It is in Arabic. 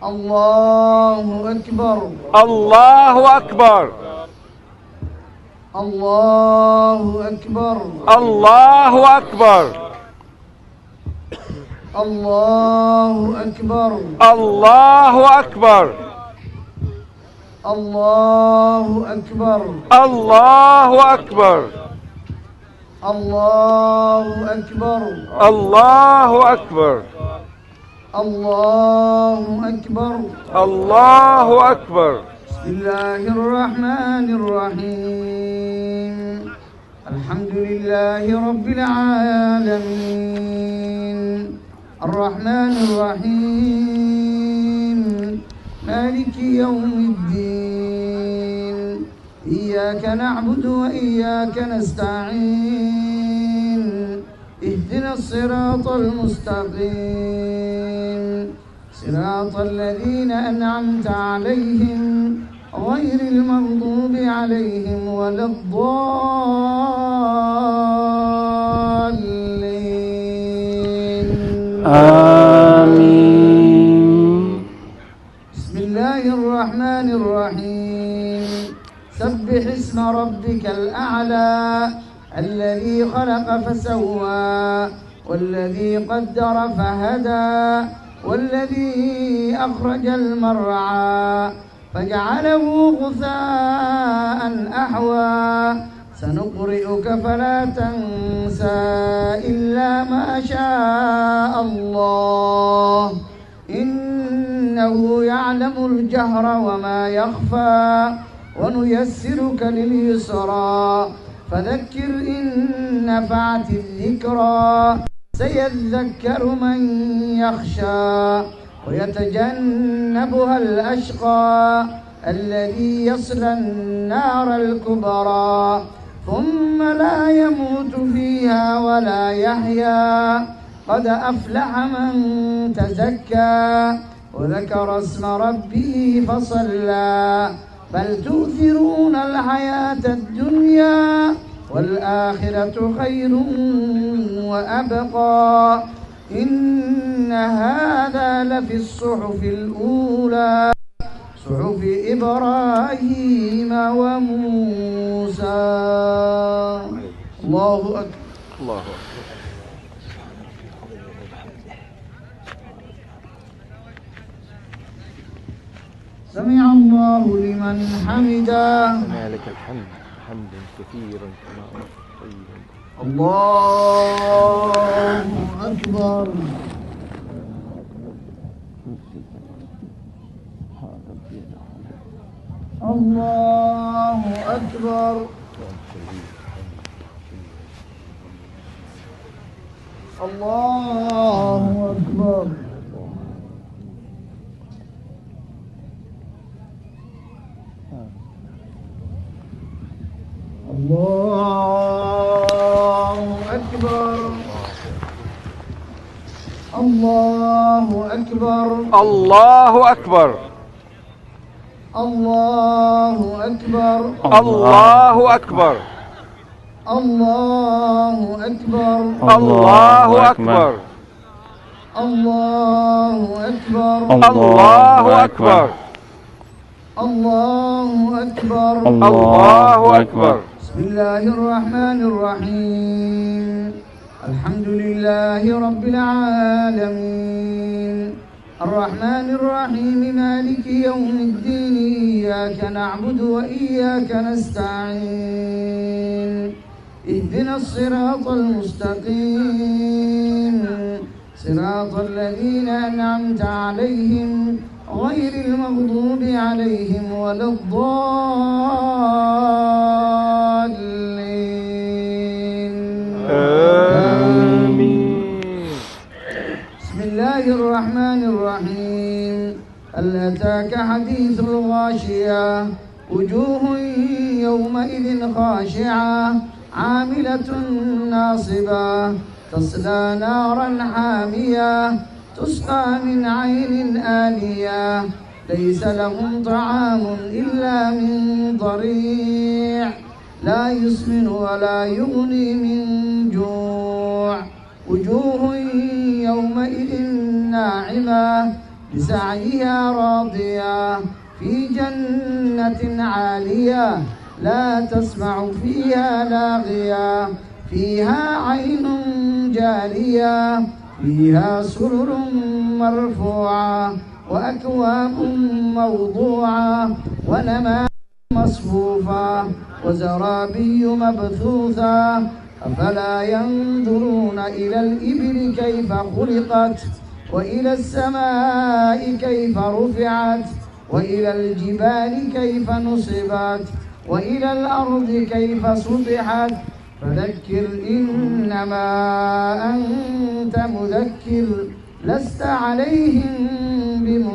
الله أكبر. الله أكبر. الله أكبر. الله أكبر. الله أكبر. الله أكبر. الله أكبر. الله أكبر. الله أكبر. الله أكبر. الله أكبر. الله أكبر. بسم الله الرحمن الرحيم. الحمد لله رب العالمين الرحمن الرحيم مالك يوم الدين إياك نعبد وإياك نستعين اهدنا الصراط المستقيم صراط الذين أنعمت عليهم غير المغضوب عليهم ولا الضالين. آمين. بسم الله الرحمن الرحيم. سبح اسم ربك الأعلى الذي خلق فسوى والذي قدر فهدى والذي أخرج المرعى فجعله غثاء أحوى سنقرئك فلا تنسى إلا ما شاء الله إنه يعلم الجهر وما يخفى ونيسرك لليسرى فذكر إن نفعت الذكرى سيذكر من يخشى ويتجنبها الأشقى الذي يصلى النار الكبرى ثم لا يموت فيها ولا يحيا قد أفلح من تزكى وذكر اسم ربه فصلى بل تؤثرون الحياة الدنيا والآخرة خير وأبقى إن هذا لفي الصحف الأولى صحف إبراهيم وموسى. الله أكبر. الله أكبر. سمع الله لمن حمده. مالك الحمد حمدا كثيرا كما طيبا. الله أكبر. الله أكبر. الله أكبر. الله أكبر. الله أكبر. الله أكبر. الله أكبر. الله أكبر. الله أكبر. الله أكبر. الله أكبر. الله أكبر. الله أكبر. الله أكبر. بسم الله الرحمن الرحيم. الحمد لله رب العالمين الرحمن الرحيم مالك يوم الدين إياك نعبد وإياك نستعين اهدنا الصراط المستقيم صراط الذين أنعمت عليهم غير المغضوب عليهم ولا الضالين. آمين. بسم الله الرحمن الرحيم. هل أتاك حديث الغاشية وجوه يومئذ خاشعة عاملة ناصبة تصلى نارا حامية تسقى من عين آنية ليس لهم طعام إلا من ضريع لا يسمن ولا يغني من جوع وجوه يومئذ ناعمة لسعيها راضية في جنة عالية لا تسمع فيها لاغية فيها عين جارية فيها سرر مرفوعة وأكواب موضوعة ونمارق مصفوفة وزرابي مبثوثة أفلا ينظرون إلى الإبل كيف خلقت وإلى السماء كيف رفعت وإلى الجبال كيف نصبت وإلى الأرض كيف سطحت فذكر إنما أنت مذكر لست عليهم بمسيطر